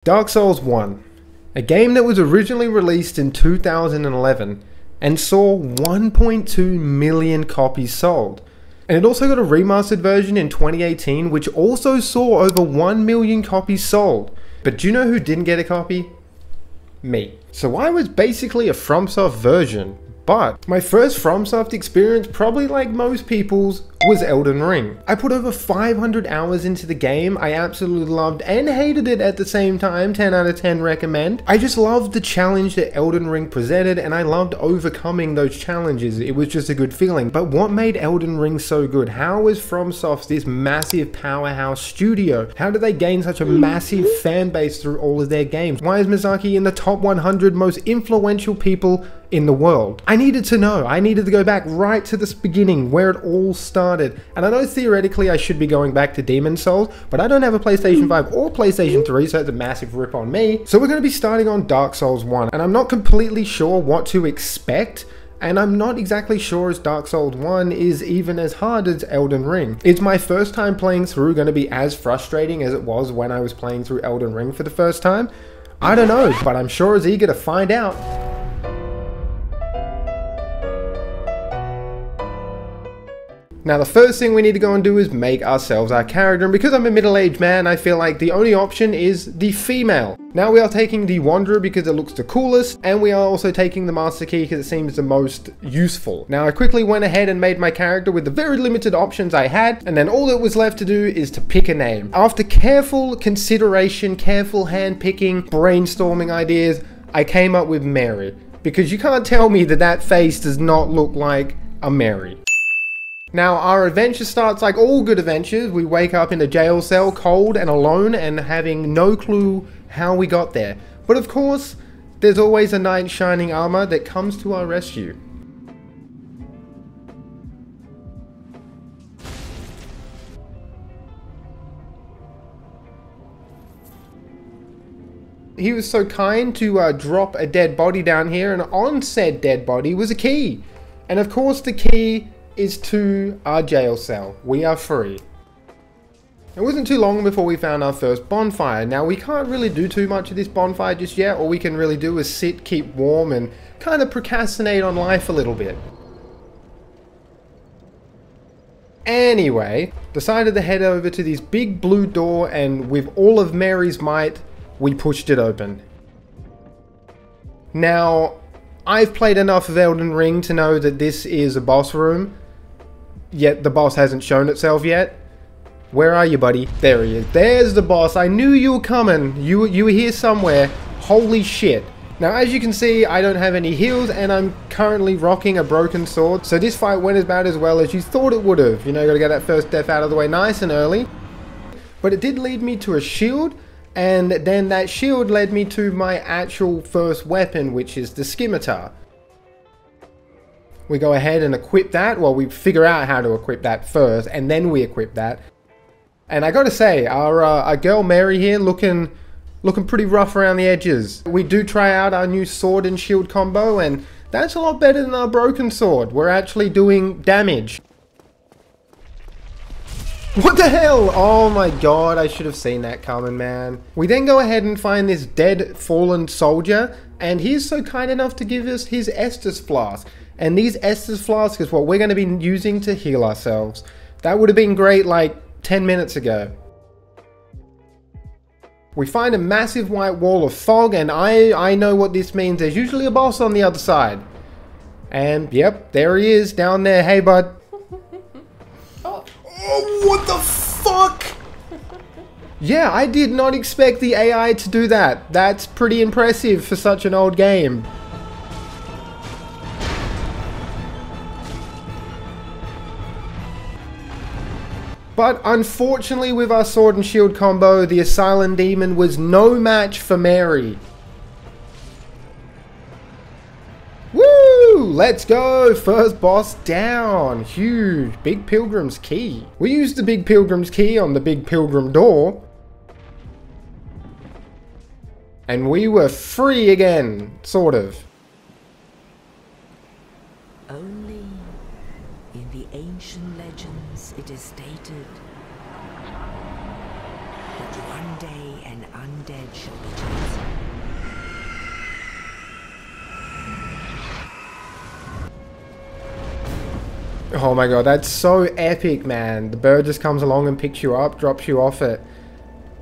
Dark Souls 1, a game that was originally released in 2011 and saw 1.2 million copies sold. And it also got a remastered version in 2018 which also saw over 1 million copies sold. But do you know who didn't get a copy? Me. So I was basically a FromSoft version, but my first FromSoft experience, probably like most people's, was Elden Ring. I put over 500 hours into the game. I absolutely loved and hated it at the same time. 10 out of 10 recommend. I just loved the challenge that Elden Ring presented and I loved overcoming those challenges. It was just a good feeling. But what made Elden Ring so good? How is FromSoft this massive powerhouse studio? How did they gain such a massive fan base through all of their games? Why is Miyazaki in the top 100 most influential people in the world? I needed to know. I needed to go back right to this beginning where it all started. And I know theoretically I should be going back to Demon's Souls, but I don't have a PlayStation 5 or PlayStation 3, so it's a massive rip on me. So we're going to be starting on Dark Souls 1, and I'm not completely sure what to expect, and I'm not exactly sure as Dark Souls 1 is even as hard as Elden Ring. Is my first time playing through going to be as frustrating as it was when I was playing through Elden Ring for the first time? I don't know, but I'm sure as eager to find out. Now the first thing we need to go and do is make ourselves our character, and because I'm a middle-aged man, I feel like the only option is the female. Now we are taking the Wanderer because it looks the coolest, and we are also taking the Master Key because it seems the most useful. Now I quickly went ahead and made my character with the very limited options I had, and then all that was left to do is to pick a name. After careful consideration, careful hand-picking, brainstorming ideas, I came up with Mary, because you can't tell me that that face does not look like a Mary. Now our adventure starts like all good adventures. We wake up in a jail cell, cold and alone, and having no clue how we got there. But of course, there's always a knight in shining armor that comes to our rescue. He was so kind to drop a dead body down here, and on said dead body was a key. And of course the key is to our jail cell. We are free. It wasn't too long before we found our first bonfire. Now we can't really do too much of this bonfire just yet. All we can really do is sit, keep warm, and kind of procrastinate on life a little bit. Anyway, decided to head over to this big blue door, and with all of Mary's might, we pushed it open. Now, I've played enough of Elden Ring to know that this is a boss room, yet the boss hasn't shown itself yet. Where are you, buddy? There he is. There's the boss. I knew you were coming. You were here somewhere. Holy shit. Now, as you can see, I don't have any heals, and I'm currently rocking a broken sword. So this fight went about as well as you thought it would have. You know, gotta get that first death out of the way nice and early. But it did lead me to a shield, and then that shield led me to my actual first weapon, which is the scimitar. We go ahead and equip that. Well, we figure out how to equip that first, and then we equip that. And I gotta say, our girl Mary here looking pretty rough around the edges. We do try out our new sword and shield combo, and that's a lot better than our broken sword. We're actually doing damage. What the hell? Oh my god, I should have seen that coming, man. We then go ahead and find this dead, fallen soldier, and he's so kind enough to give us his Estus Flask. And these Estus Flasks is what we're going to be using to heal ourselves. That would have been great like 10 minutes ago. We find a massive white wall of fog, and I know what this means. There's usually a boss on the other side. And yep, there he is down there. Hey, bud. Oh, what the fuck? Yeah, I did not expect the AI to do that. That's pretty impressive for such an old game. But unfortunately with our sword and shield combo, the Asylum Demon was no match for Mary. Woo! Let's go! First boss down. Huge. Big Pilgrim's Key. We used the Big Pilgrim's Key on the Big Pilgrim door. And we were free again. Sort of. Only in the ancient legends it is stated that One day an undead shall be chosen. Oh my god, that's so epic, man. The bird just comes along and picks you up, drops you off at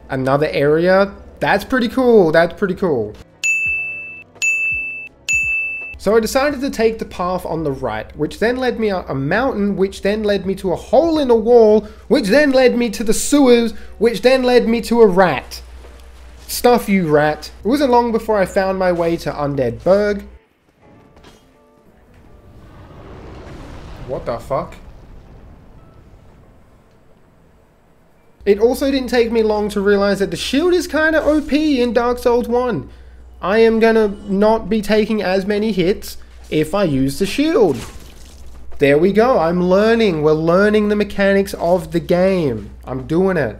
another area. That's pretty cool, that's pretty cool. So I decided to take the path on the right, which then led me up a mountain, which then led me to a hole in a wall, which then led me to the sewers, which then led me to a rat. Stuff you, rat. It wasn't long before I found my way to Undead Burg. What the fuck? It also didn't take me long to realize that the shield is kind of OP in Dark Souls 1. I am gonna not be taking as many hits if I use the shield. There we go, I'm learning. We're learning the mechanics of the game. I'm doing it.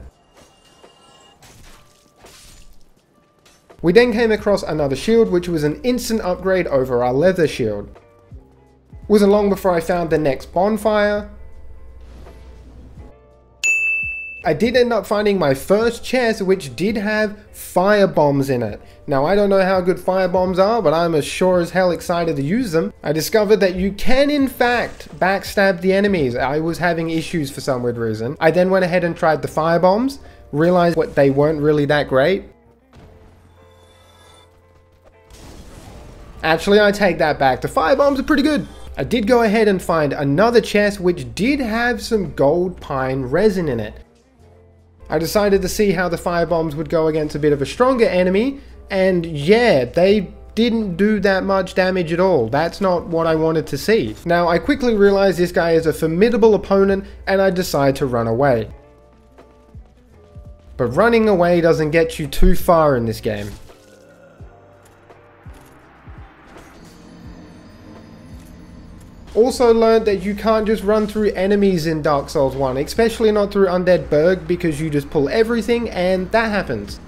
We then came across another shield, which was an instant upgrade over our leather shield. Wasn't long before I found the next bonfire. I did end up finding my first chest, which did have fire bombs in it. Now, I don't know how good fire bombs are, but I'm as sure as hell excited to use them. I discovered that you can, in fact, backstab the enemies. I was having issues for some weird reason. I then went ahead and tried the fire bombs, realized what they weren't really that great. Actually, I take that back. The fire bombs are pretty good. I did go ahead and find another chest, which did have some gold pine resin in it. I decided to see how the fire bombs would go against a bit of a stronger enemy, and yeah, they didn't do that much damage at all. That's not what I wanted to see. Now, I quickly realized this guy is a formidable opponent, and I decide to run away. But running away doesn't get you too far in this game. Also learned that you can't just run through enemies in Dark Souls 1, especially not through Undead Burg, because you just pull everything and that happens.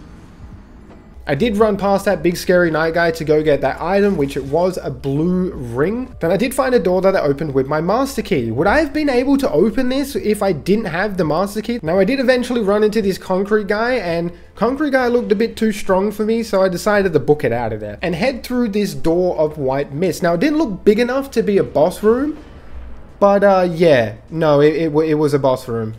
I did run past that big scary night guy to go get that item, which it was a blue ring. Then I did find a door that I opened with my master key. Would I have been able to open this if I didn't have the master key? Now, I did eventually run into this concrete guy, and concrete guy looked a bit too strong for me, so I decided to book it out of there and head through this door of white mist. Now, it didn't look big enough to be a boss room, but yeah, no, it was a boss room.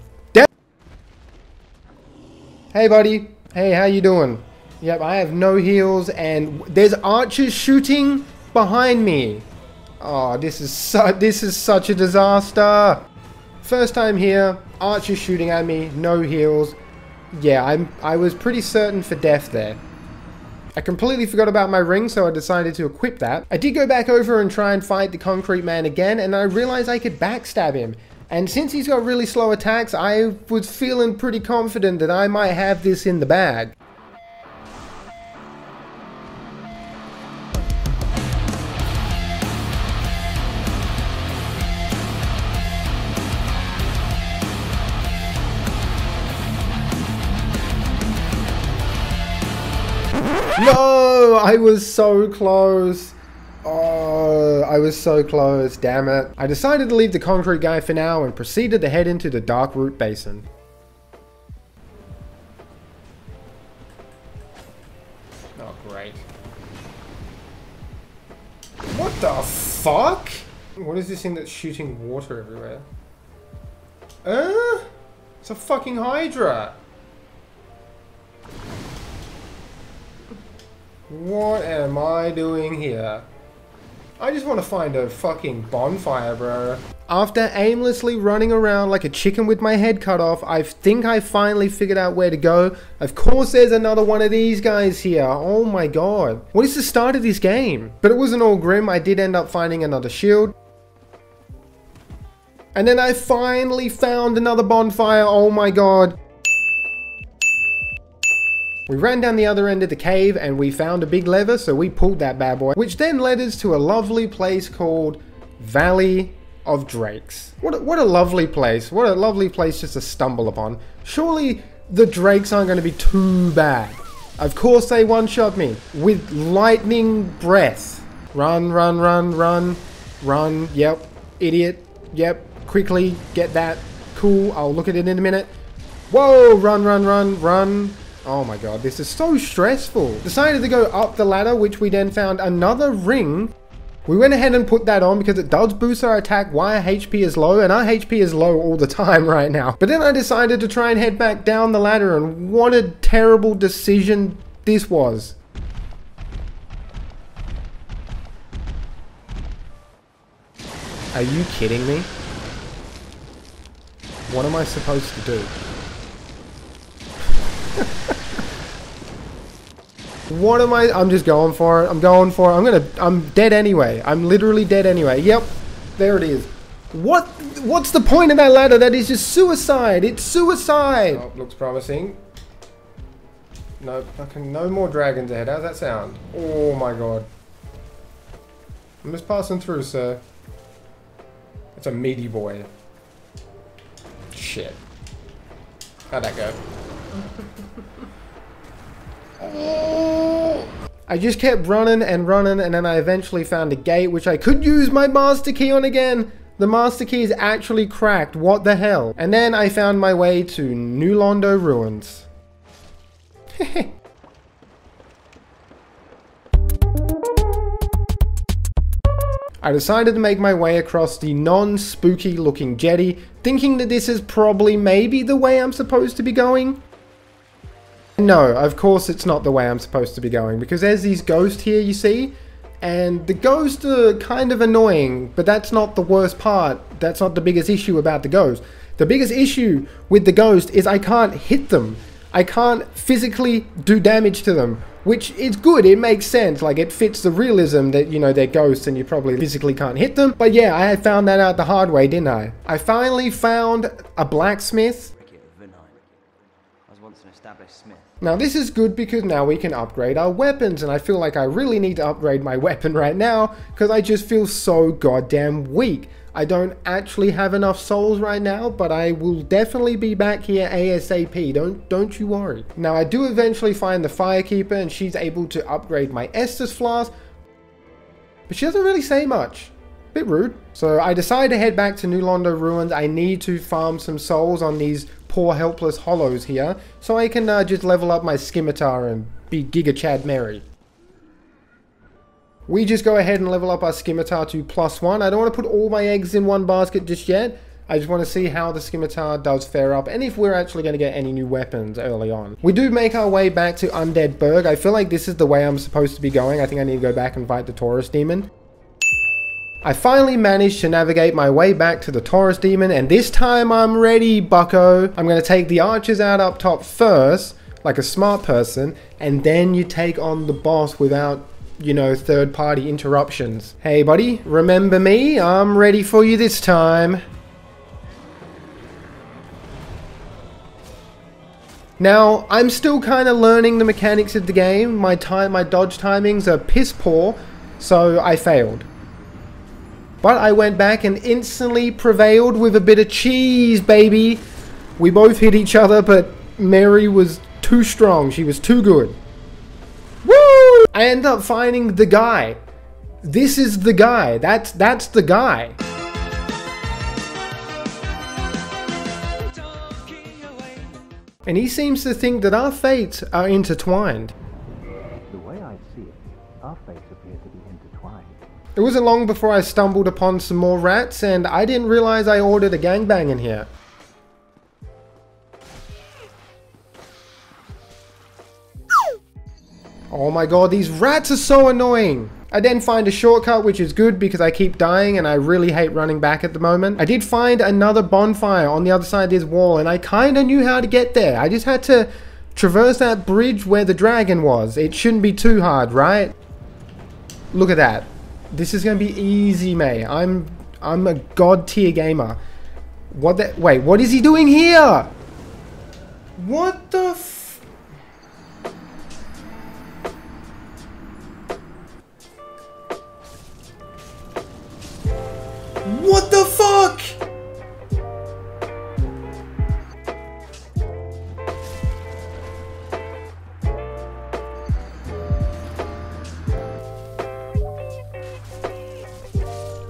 Hey buddy, hey, how you doing? Yep, I have no heals, and there's archers shooting behind me. Oh, this is such a disaster. First time here, archers shooting at me, no heals. Yeah, I was pretty certain for death there. I completely forgot about my ring, so I decided to equip that. I did go back over and try and fight the concrete man again, and I realized I could backstab him. And since he's got really slow attacks, I was feeling pretty confident that I might have this in the bag. No, I was so close. Oh, I was so close, damn it. I decided to leave the concrete guy for now and proceeded to head into the Dark Root Basin. Oh, great. What the fuck? What is this thing that's shooting water everywhere? It's a fucking Hydra. What am I doing here? I just want to find a fucking bonfire, bro. After aimlessly running around like a chicken with my head cut off, I think I finally figured out where to go. Of course there's another one of these guys here. Oh my god. What is the start of this game? But it wasn't all grim. I did end up finding another shield. And then I finally found another bonfire. Oh my god. We ran down the other end of the cave and we found a big lever, so we pulled that bad boy, which then led us to a lovely place called Valley of Drakes. What a lovely place. What a lovely place just to stumble upon. Surely the drakes aren't going to be too bad. Of course they one-shot me with lightning breath. Run, run, run, run, run. Yep. Idiot. Yep. Quickly get that. Cool. I'll look at it in a minute. Whoa. Run, run, run, run. Oh my god, this is so stressful. Decided to go up the ladder, which we then found another ring. We went ahead and put that on because it does boost our attack while our HP is low, and our HP is low all the time right now. But then I decided to try and head back down the ladder, and what a terrible decision this was. Are you kidding me? What am I supposed to do? What am I? I'm just going for it. I'm going for it. I'm dead anyway. I'm literally dead anyway. Yep. There it is. What's the point of that ladder? That is just suicide. It's suicide. Oh, looks promising. No, fucking no more dragons ahead. How's that sound? Oh my god. I'm just passing through, sir. It's a meaty boy. Shit. How'd that go? I just kept running and running, and then I eventually found a gate which I could use my master key on again. The master key is actually cracked. What the hell? And then I found my way to NOOB ruins. I decided to make my way across the non-spooky looking jetty, thinking that this is probably maybe the way I'm supposed to be going. No, of course it's not the way I'm supposed to be going, because there's these ghosts here, you see? And the ghosts are kind of annoying, but that's not the worst part. That's not the biggest issue about the ghost. The biggest issue with the ghost is I can't hit them. I can't physically do damage to them, which is good. It makes sense. Like, it fits the realism that, you know, they're ghosts and you probably physically can't hit them. But yeah, I had found that out the hard way, didn't I? I finally found a blacksmith. Now this is good because now we can upgrade our weapons, and I feel like I really need to upgrade my weapon right now because I just feel so goddamn weak. I don't actually have enough souls right now, but I will definitely be back here ASAP. Don't you worry. Now I do eventually find the Firekeeper, and she's able to upgrade my Estus Flask, but she doesn't really say much. Bit rude. So I decide to head back to NOOB ruins. I need to farm some souls on these poor helpless hollows here, so I can just level up my scimitar and be Giga Chad Merry. We just go ahead and level up our scimitar to +1. I don't want to put all my eggs in one basket just yet. I just want to see how the scimitar does fare up, and if we're actually going to get any new weapons early on. We do make our way back to Undead Burg. I feel like this is the way I'm supposed to be going. I think I need to go back and fight the Taurus Demon. I finally managed to navigate my way back to the Taurus Demon, and this time I'm ready, bucko. I'm going to take the archers out up top first, like a smart person, and then you take on the boss without, you know, third-party interruptions. Hey buddy, remember me? I'm ready for you this time. Now, I'm still kind of learning the mechanics of the game. My dodge timings are piss poor, so I failed. But I went back and instantly prevailed with a bit of cheese, baby. We both hit each other, but Mary was too strong. She was too good. Woo! I end up finding the guy. This is the guy. That's the guy. And he seems to think that our fates are intertwined. The way I see it, our fates appear to be intertwined. It wasn't long before I stumbled upon some more rats, and I didn't realize I ordered a gangbang in here. Oh my god, these rats are so annoying! I then find a shortcut, which is good because I keep dying and I really hate running back at the moment. I did find another bonfire on the other side of this wall, and I kinda knew how to get there. I just had to traverse that bridge where the dragon was. It shouldn't be too hard, right? Look at that. This is gonna be easy, mate. I'm a god tier gamer. Wait, what is he doing here? What the f... What the fuck?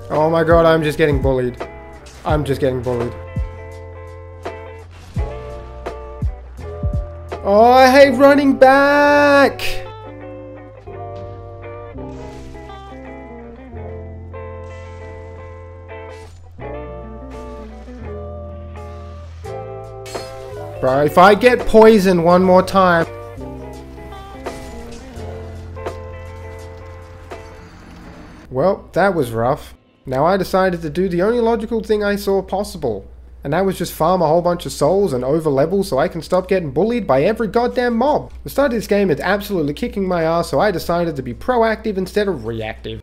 Oh my god, I'm just getting bullied. I'm just getting bullied. Oh, I guy running back! Bro, if I get poisoned one more time... Well, that was rough. Now I decided to do the only logical thing I saw possible. And that was just farm a whole bunch of souls and over level so I can stop getting bullied by every goddamn mob. The start of this game is absolutely kicking my ass, so I decided to be proactive instead of reactive.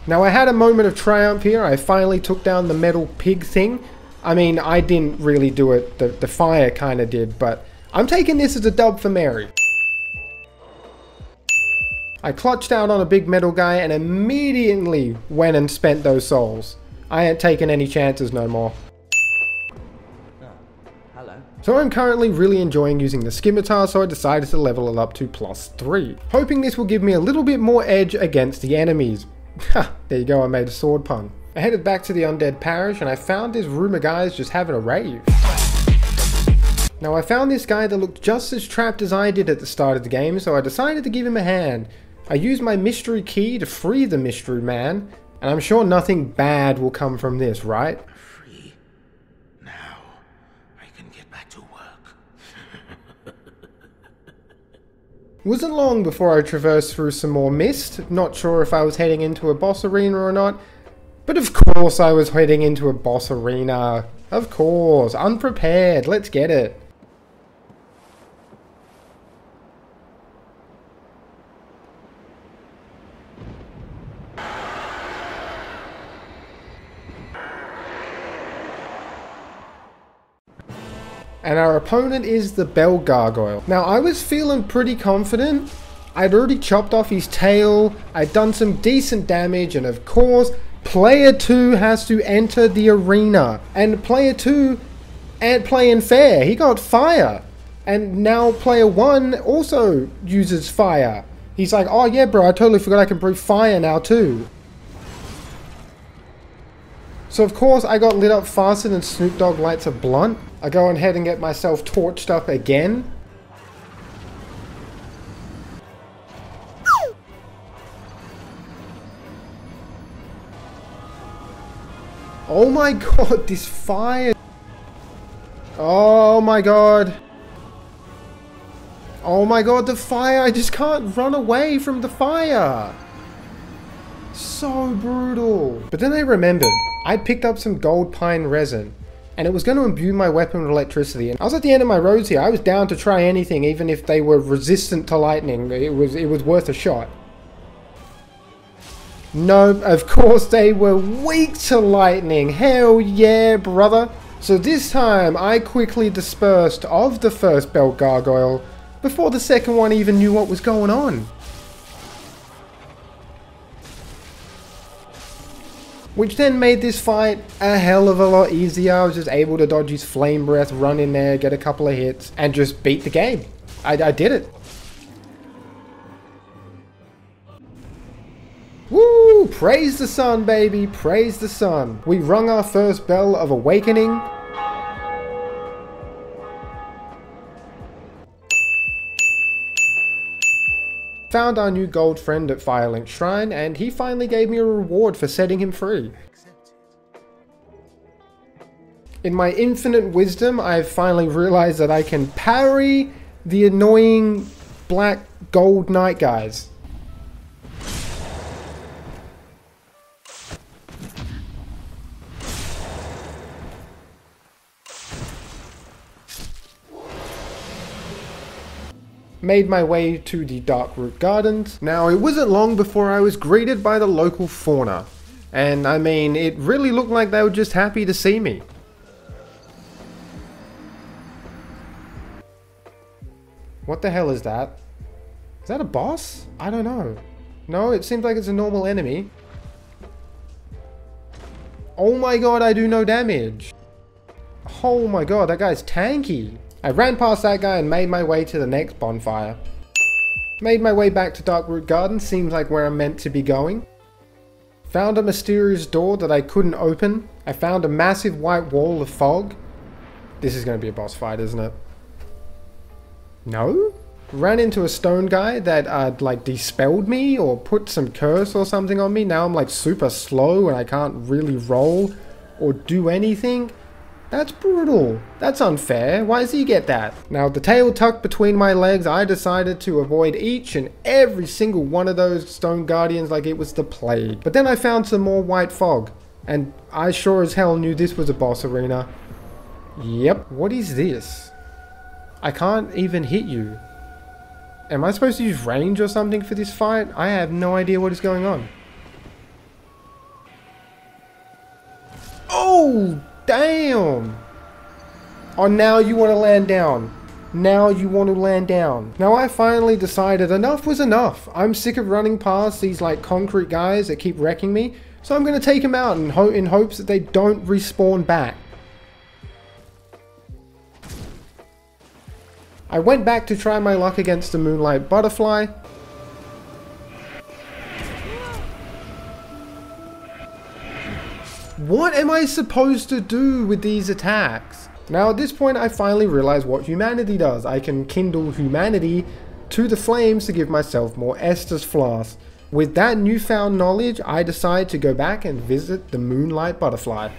Now I had a moment of triumph here. I finally took down the metal pig thing. I mean, I didn't really do it, the fire kinda did, but I'm taking this as a dub for Mary. I clutched out on a big metal guy and immediately went and spent those souls. I ain't taking any chances no more. Oh, hello. So I'm currently really enjoying using the scimitar, so I decided to level it up to +3. Hoping this will give me a little bit more edge against the enemies. Ha, there you go, I made a sword pun. I headed back to the undead parish and I found this room of guys just having a rave. Now I found this guy that looked just as trapped as I did at the start of the game, so I decided to give him a hand. I used my mystery key to free the mystery man, and I'm sure nothing bad will come from this, right? Free. Now I can get back to work. Wasn't long before I traversed through some more mist, not sure if I was heading into a boss arena or not, but of course I was heading into a boss arena. Of course, unprepared, let's get it. And our opponent is the Bell Gargoyle. Now I was feeling pretty confident. I'd already chopped off his tail, I'd done some decent damage, and of course, player 2 has to enter the arena. And player 2 ain't playing fair, he got fire. And now player 1 also uses fire. He's like, oh yeah bro, I totally forgot I can breathe fire now too. So of course I got lit up faster than Snoop Dogg lights a blunt. I go ahead and get myself torched up again. Oh my god, this fire. Oh my god. Oh my god, the fire. I just can't run away from the fire. So brutal. But then I remembered, I'd picked up some gold pine resin, and it was going to imbue my weapon with electricity. And I was at the end of my roads here. I was down to try anything, even if they were resistant to lightning. It was worth a shot. No, of course they were weak to lightning. Hell yeah, brother. So this time, I quickly dispersed of the first Bell Gargoyle before the second one even knew what was going on. Which then made this fight a hell of a lot easier. I was just able to dodge his flame breath, run in there, get a couple of hits, and just beat the game. I did it. Woo! Praise the sun, baby! Praise the sun! We rung our first bell of awakening. Found our new gold friend at Firelink Shrine, and he finally gave me a reward for setting him free. In my infinite wisdom, I've finally realized that I can parry the annoying black gold knight guys. Made my way to the Darkroot Gardens. Now, it wasn't long before I was greeted by the local fauna. And I mean, it really looked like they were just happy to see me. What the hell is that? Is that a boss? I don't know. No, it seems like it's a normal enemy. Oh my god, I do no damage. Oh my god, that guy's tanky. I ran past that guy and made my way to the next bonfire. Made my way back to Darkroot Gardens, seems like where I'm meant to be going. Found a mysterious door that I couldn't open, I found a massive white wall of fog. This is going to be a boss fight, isn't it? No? Ran into a stone guy that like dispelled me or put some curse or something on me. Now I'm like super slow and I can't really roll or do anything. That's brutal. That's unfair. Why does he get that? Now, with the tail tucked between my legs, I decided to avoid each and every single one of those stone guardians like it was the plague. But then I found some more white fog, and I sure as hell knew this was a boss arena. Yep. What is this? I can't even hit you. Am I supposed to use range or something for this fight? I have no idea what is going on. Oh! Damn! Oh, now you want to land down. Now you want to land down. Now I finally decided enough was enough. I'm sick of running past these like concrete guys that keep wrecking me. So I'm going to take them out in hopes that they don't respawn back. I went back to try my luck against the Moonlight Butterfly. What am I supposed to do with these attacks? Now at this point I finally realize what humanity does. I can kindle humanity to the flames to give myself more Estus Flask. With that newfound knowledge, I decide to go back and visit the Moonlight Butterfly.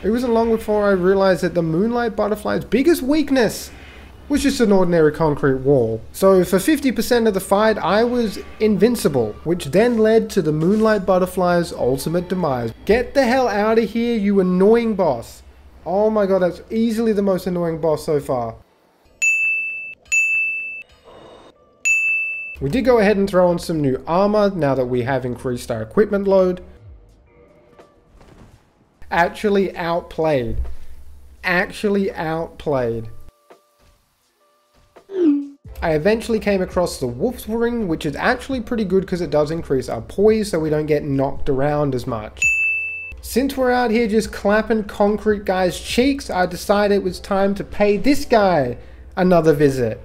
It wasn't long before I realized that the Moonlight Butterfly's biggest weakness was just an ordinary concrete wall. So for 50% of the fight, I was invincible, which then led to the Moonlight Butterfly's ultimate demise. Get the hell out of here, you annoying boss. Oh my god, that's easily the most annoying boss so far. We did go ahead and throw on some new armor now that we have increased our equipment load. Actually outplayed. Actually outplayed. I eventually came across the Wolf's Ring, which is actually pretty good because it does increase our poise so we don't get knocked around as much. Since we're out here just clapping concrete guys' cheeks, I decided it was time to pay this guy another visit.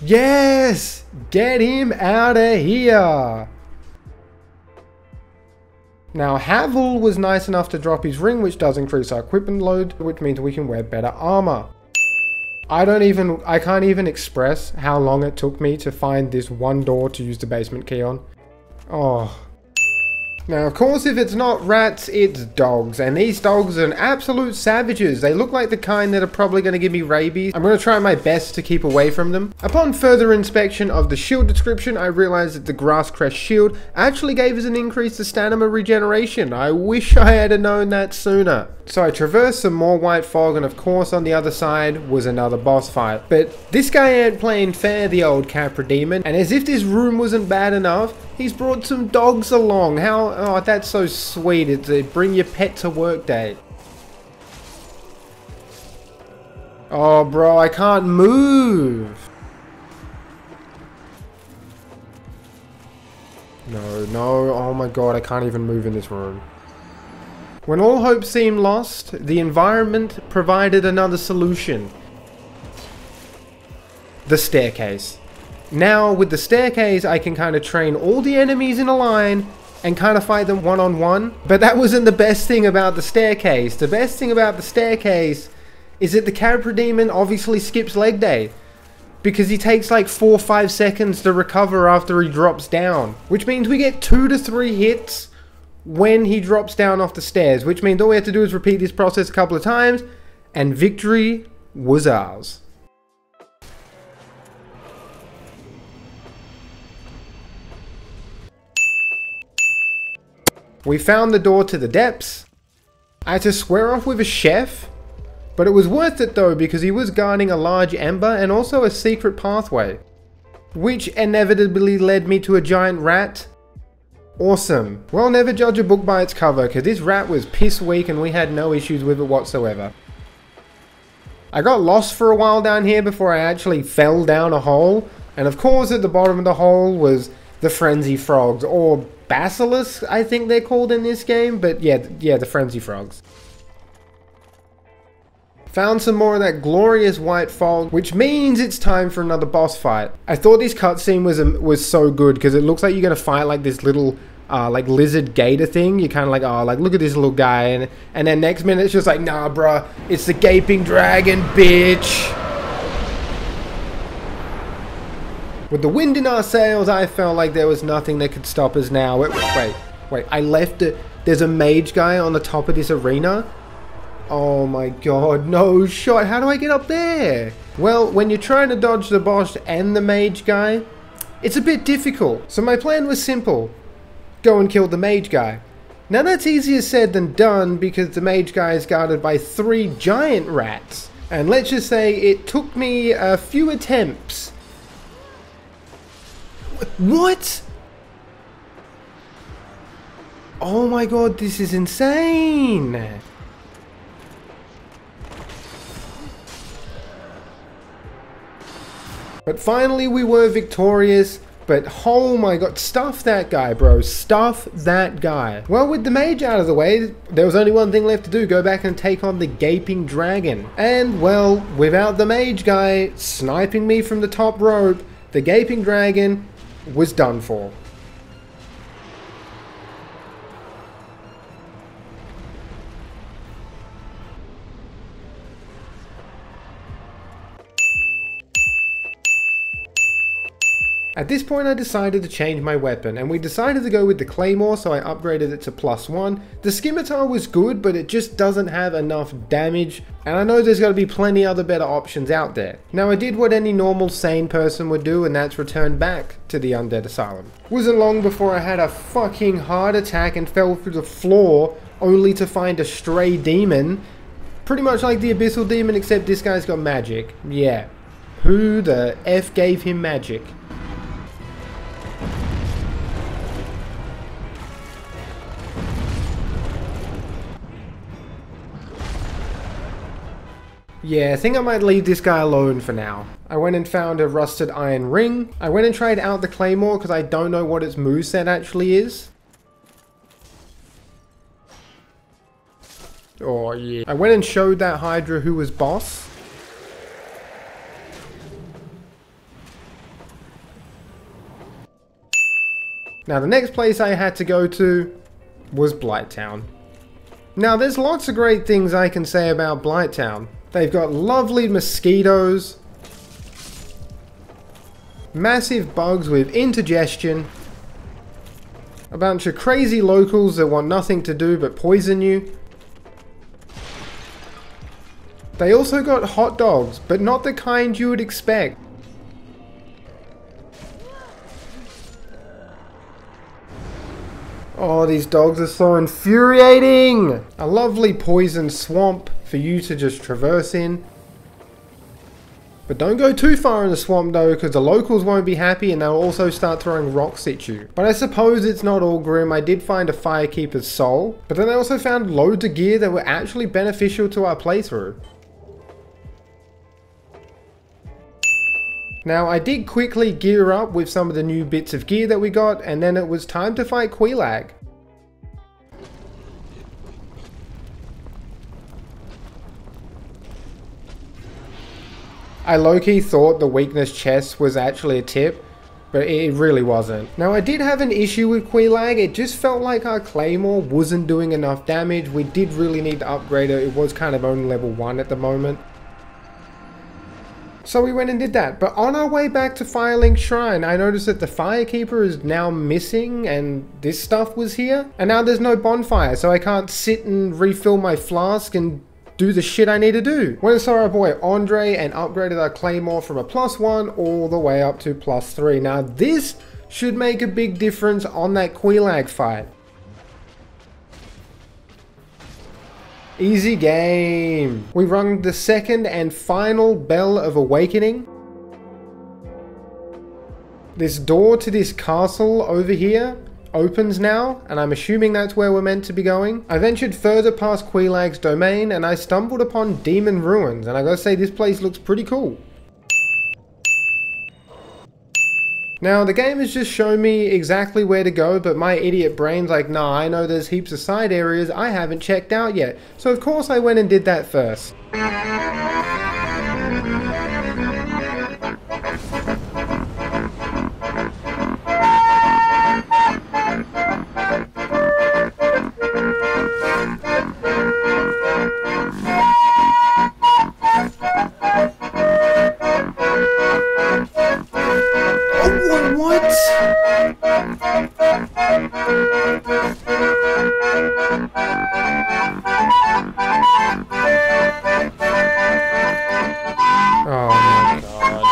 Yes! Get him out of here! Now Havel was nice enough to drop his ring, which does increase our equipment load, which means we can wear better armor. I can't even express how long it took me to find this one door to use the basement key on. Oh. Now, of course, if it's not rats, it's dogs. And these dogs are absolute savages. They look like the kind that are probably going to give me rabies. I'm going to try my best to keep away from them. Upon further inspection of the shield description, I realized that the Grass Crest shield actually gave us an increase to stamina regeneration. I wish I had known that sooner. So I traversed some more white fog, and of course on the other side was another boss fight. But this guy ain't playing fair, the old Capra Demon. And as if this room wasn't bad enough, he's brought some dogs along. Oh, that's so sweet. It's a bring your pet to work day. Oh, bro, I can't move. No, oh my god, I can't even move in this room. When all hope seemed lost, the environment provided another solution. The staircase. Now, with the staircase, I can kind of train all the enemies in a line and kind of fight them one-on-one. But that wasn't the best thing about the staircase. The best thing about the staircase is that the Capra Demon obviously skips leg day, because he takes like 4 or 5 seconds to recover after he drops down. Which means we get 2 to 3 hits when he drops down off the stairs. Which means all we have to do is repeat this process a couple of times, and victory was ours. We found the door to the depths. I had to square off with a chef, but it was worth it though, because he was guarding a large ember and also a secret pathway, which inevitably led me to a giant rat. Awesome. Well, never judge a book by its cover, because this rat was piss weak and we had no issues with it whatsoever. I got lost for a while down here before I actually fell down a hole. And of course at the bottom of the hole was the Frenzy Frogs, or Basilisks I think they're called in this game. But yeah, the Frenzy Frogs. Found some more of that glorious white fog, which means it's time for another boss fight. I thought this cutscene was so good because it looks like you're gonna fight like this little like lizard gator thing. You're kind of like, oh, like look at this little guy, and then next minute it's just like, nah, bruh, it's the gaping dragon, bitch. With the wind in our sails, I felt like there was nothing that could stop us now. Wait, I left it. There's a mage guy on the top of this arena. Oh my god, no shot. How do I get up there? Well, when you're trying to dodge the boss and the mage guy, it's a bit difficult. So my plan was simple. Go and kill the mage guy. Now that's easier said than done because the mage guy is guarded by 3 giant rats. And let's just say it took me a few attempts. What? Oh my god, this is insane. But finally we were victorious, but oh my god, stuff that guy, bro, stuff that guy. Well, with the mage out of the way, there was only one thing left to do, go back and take on the gaping dragon. And well, without the mage guy sniping me from the top rope, the gaping dragon was done for. At this point I decided to change my weapon, and we decided to go with the claymore, so I upgraded it to +1. The scimitar was good, but it just doesn't have enough damage, and I know there's got to be plenty other better options out there. Now I did what any normal sane person would do, and that's return back to the undead asylum. Wasn't long before I had a fucking heart attack and fell through the floor, only to find a stray demon. Pretty much like the abyssal demon, except this guy's got magic. Yeah. Who the F gave him magic? Yeah, I think I might leave this guy alone for now. I went and found a rusted iron ring. I went and tried out the claymore because I don't know what its moveset actually is. Oh yeah. I went and showed that Hydra who was boss. Now the next place I had to go to was Blighttown. Now there's lots of great things I can say about Blighttown. They've got lovely mosquitoes, massive bugs with indigestion, a bunch of crazy locals that want nothing to do but poison you. They also got hot dogs, but not the kind you would expect. Oh, these dogs are so infuriating! A lovely poison swamp for you to just traverse in. But don't go too far in the swamp though, because the locals won't be happy and they'll also start throwing rocks at you. But I suppose it's not all grim. I did find a firekeeper's soul, but then I also found loads of gear that were actually beneficial to our playthrough. Now I did quickly gear up with some of the new bits of gear that we got, and then it was time to fight Quelaag. I low-key thought the weakness chest was actually a tip, but it really wasn't. Now I did have an issue with Quelaag. It just felt like our claymore wasn't doing enough damage. We did really need to upgrade it. It was kind of only level 1 at the moment. So we went and did that. But on our way back to Firelink Shrine, I noticed that the Firekeeper is now missing and this stuff was here. And now there's no bonfire, so I can't sit and refill my flask and do the shit I need to do. Went and saw our boy Andre and upgraded our claymore from a +1 all the way up to +3. Now this should make a big difference on that Quelaag fight. Easy game. We rung the second and final bell of awakening. This door to this castle over here opens now, and I'm assuming that's where we're meant to be going. I ventured further past Quilag's domain, and I stumbled upon Demon Ruins, and I gotta say, this place looks pretty cool. Now, the game has just shown me exactly where to go, but my idiot brain's like, nah, I know there's heaps of side areas I haven't checked out yet. So of course I went and did that first. Oh my god.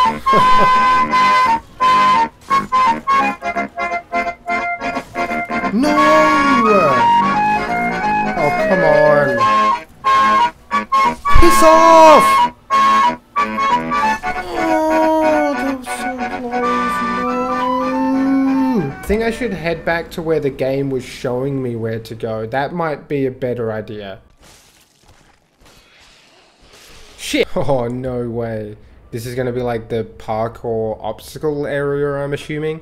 No! Oh, come on. Piss off! Oh, that was so close. No! I think I should head back to where the game was showing me where to go. That might be a better idea. Shit! Oh, no way. This is gonna be like the parkour obstacle area, I'm assuming.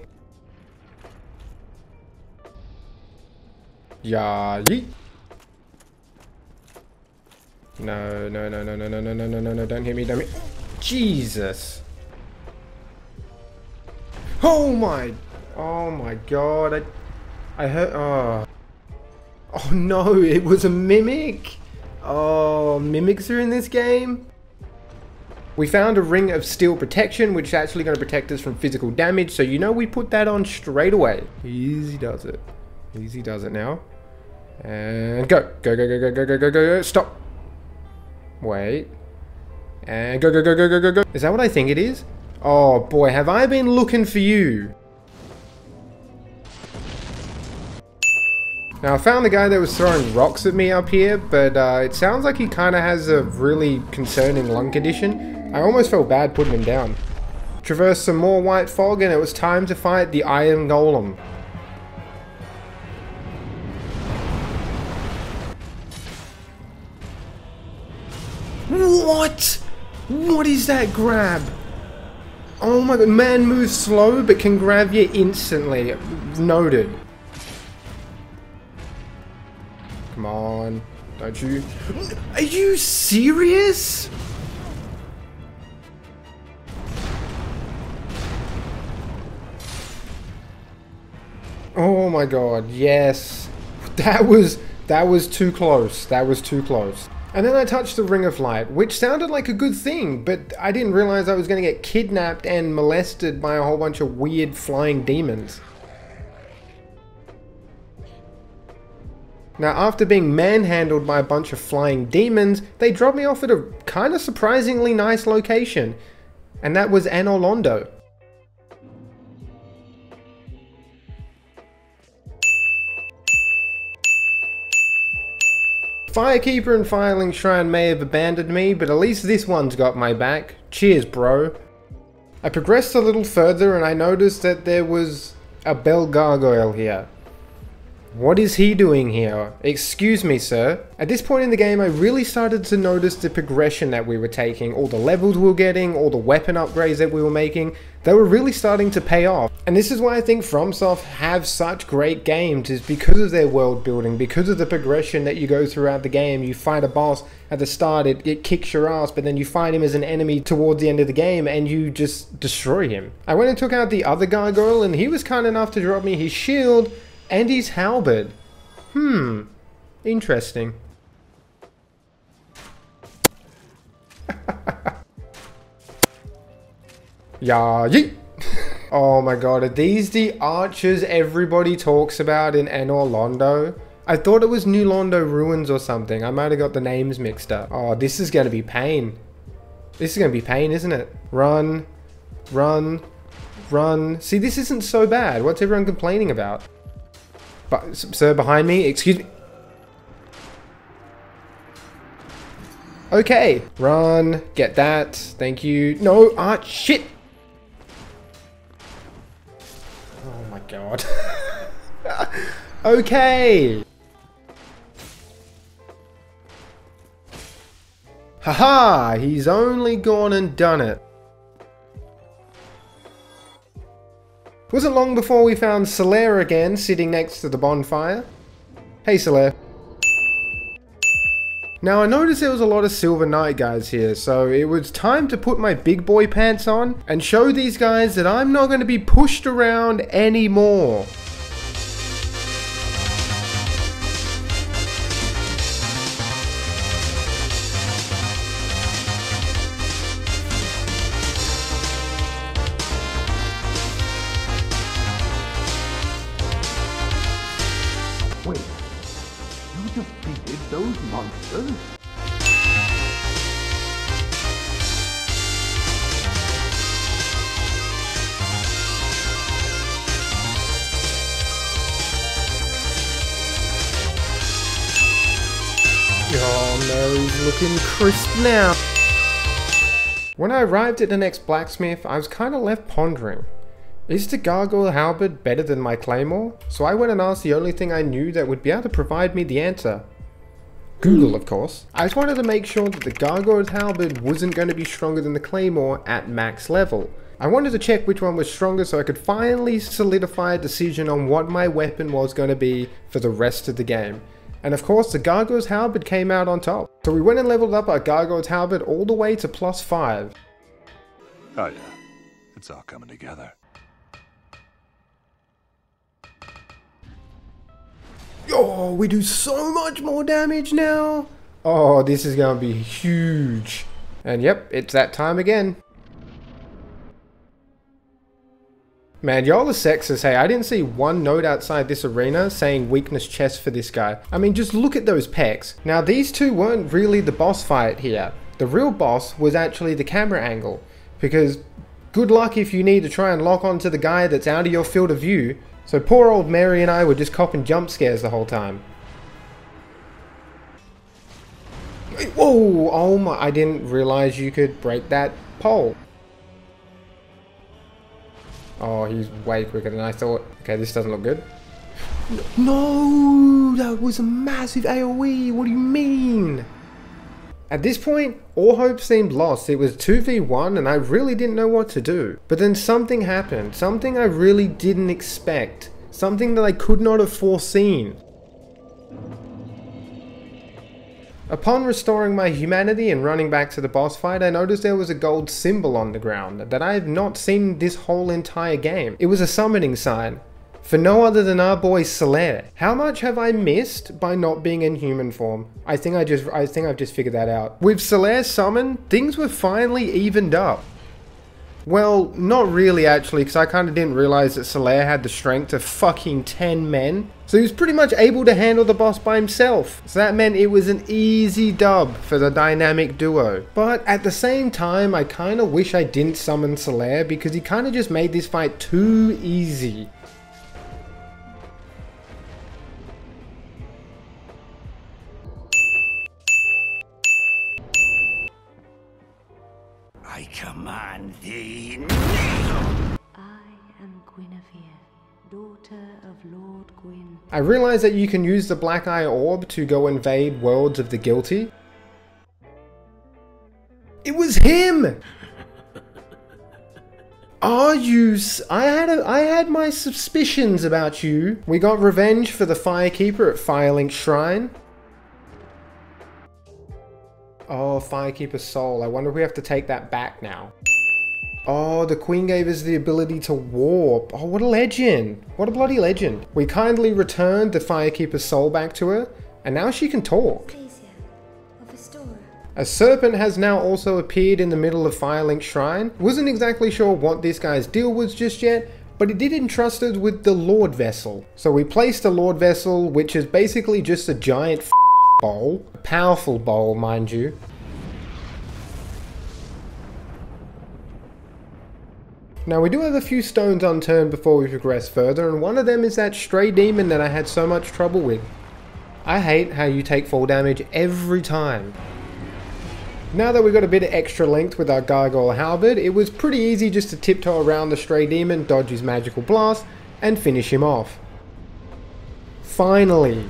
Yeah, yeet. No, no, no, no, no, no, no, no, no, no, no, don't hit me, don't hit me. Jesus. Oh my god, I hurt, oh. Oh no, it was a mimic. Oh, mimics are in this game. We found a ring of steel protection, which is actually going to protect us from physical damage, so you know we put that on straight away. Easy does it. Easy does it now. And go. Go, go, go, go, go, go, go, go, go. Stop. Wait. And go, go, go, go, go, go, go. Is that what I think it is? Oh boy, have I been looking for you. Now I found the guy that was throwing rocks at me up here, but it sounds like he kind of has a really concerning lung condition. I almost felt bad putting him down. Traversed some more white fog and it was time to fight the Iron Golem. What? What is that grab? Oh my god, man moves slow but can grab you instantly. Noted. Come on, don't you? Are you serious? Oh my god, yes. That was too close. That was too close. And then I touched the Ring of Light, which sounded like a good thing, but I didn't realize I was going to get kidnapped and molested by a whole bunch of weird flying demons. Now, after being manhandled by a bunch of flying demons, they dropped me off at a kind of surprisingly nice location. And that was Anor Londo. Firekeeper and Firelink Shrine may have abandoned me, but at least this one's got my back. Cheers, bro. I progressed a little further and I noticed that there was a bell gargoyle here. What is he doing here? Excuse me, sir. At this point in the game, I really started to notice the progression that we were taking, all the levels we were getting, all the weapon upgrades that we were making. They were really starting to pay off. And this is why I think FromSoft have such great games, is because of their world building, because of the progression that you go throughout the game. You fight a boss at the start, it kicks your ass, but then you fight him as an enemy towards the end of the game and you just destroy him. I went and took out the other gargoyle and he was kind enough to drop me his shield and his halberd. Interesting. Yeah, yeet. Oh my god, are these the archers everybody talks about in Anor Londo? I thought it was New Londo Ruins or something. I might have got the names mixed up. Oh, this is gonna be pain. This is gonna be pain, isn't it? Run, run, run. See, this isn't so bad. What's everyone complaining about? But, sir, behind me, excuse me. Okay, run, get that, thank you. No, shit. Oh my god. Okay. Haha, he's only gone and done it. Wasn't long before we found Solaire again, sitting next to the bonfire. Hey Solaire. Now I noticed there was a lot of Silver Knight guys here, so it was time to put my big boy pants on and show these guys that I'm not going to be pushed around anymore. Wait, you defeated those monsters? Oh no, he's looking crisp now. When I arrived at the next blacksmith, I was kind of left pondering. Is the gargoyle halberd better than my claymore? So I went and asked the only thing I knew that would be able to provide me the answer. Google, of course. I just wanted to make sure that the gargoyle's halberd wasn't going to be stronger than the claymore at max level. I wanted to check which one was stronger so I could finally solidify a decision on what my weapon was going to be for the rest of the game. And of course the gargoyle's halberd came out on top. So we went and leveled up our gargoyle's halberd all the way to +5. Oh yeah, it's all coming together. Oh, we do so much more damage now. Oh, this is gonna be huge. And yep, it's that time again. Man, y'all are sexist. Hey, I didn't see one note outside this arena saying weakness chest for this guy. I mean, just look at those pecs. Now, these two weren't really the boss fight here. The real boss was actually the camera angle. Because good luck if you need to try and lock onto the guy that's out of your field of view. So poor old Mary and I were just copping jump scares the whole time. Whoa, oh my, I didn't realize you could break that pole. Oh, he's way quicker than I thought. Okay, this doesn't look good. No, that was a massive AoE, what do you mean? At this point, all hope seemed lost. It was 2v1 and I really didn't know what to do. But then something happened, something I really didn't expect. Something that I could not have foreseen. Upon restoring my humanity and running back to the boss fight, I noticed there was a gold symbol on the ground that I have not seen this whole entire game. It was a summoning sign. For no other than our boy Solaire. How much have I missed by not being in human form? I think I've just figured that out. With Solaire summoned, things were finally evened up. Well, not really actually, because I kind of didn't realize that Solaire had the strength of fucking 10 men. So he was pretty much able to handle the boss by himself. So that meant it was an easy dub for the dynamic duo. But at the same time, I kind of wish I didn't summon Solaire because he kind of just made this fight too easy. I command thee. I am Guinevere, daughter of Lord Gwyn. I realized that you can use the Black Eye Orb to go invade worlds of the guilty. It was him! Are you... I had my suspicions about you. We got revenge for the Firekeeper at Firelink Shrine. Oh, Firekeeper's soul. I wonder if we have to take that back now. Oh, the Queen gave us the ability to warp. Oh, what a legend. What a bloody legend. We kindly returned the Firekeeper's soul back to her, and now she can talk. A serpent has now also appeared in the middle of Firelink Shrine. Wasn't exactly sure what this guy's deal was just yet, but he did entrust us with the Lord Vessel. So we placed the Lord Vessel, which is basically just a giant bowl. A powerful bowl, mind you. Now we do have a few stones unturned before we progress further, and one of them is that stray demon that I had so much trouble with. I hate how you take fall damage every time. Now that we've got a bit of extra length with our Gargoyle Halberd, it was pretty easy just to tiptoe around the stray demon, dodge his magical blast, and finish him off. Finally.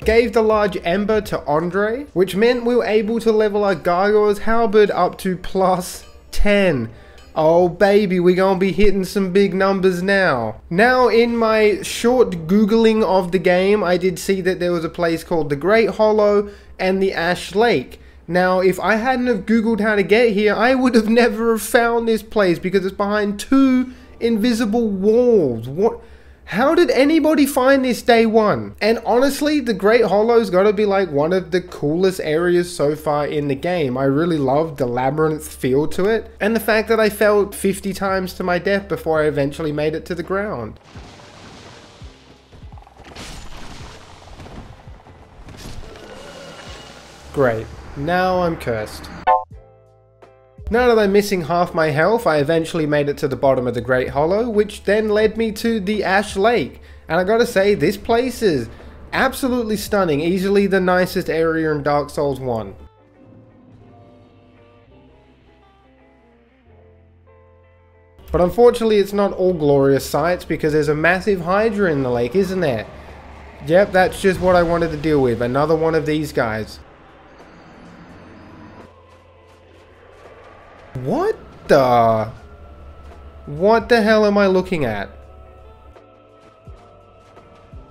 Gave the large ember to Andre, which meant we were able to level our Gargoyle's halberd up to plus 10. Oh baby, we gonna be hitting some big numbers now. Now in my short googling of the game, I did see that there was a place called the Great Hollow and the Ash Lake. Now if I hadn't have googled how to get here, I would have never have found this place because it's behind 2 invisible walls. What? How did anybody find this day one? And honestly, the Great Hollow's gotta be like one of the coolest areas so far in the game. I really loved the labyrinth feel to it. And the fact that I fell 50 times to my death before I eventually made it to the ground. Great. Now I'm cursed. Now that I'm missing half my health, I eventually made it to the bottom of the Great Hollow, which then led me to the Ash Lake. And I gotta say, this place is absolutely stunning, easily the nicest area in Dark Souls 1. But unfortunately, it's not all glorious sights because there's a massive Hydra in the lake, isn't there? Yep, that's just what I wanted to deal with, another one of these guys. What the hell am I looking at?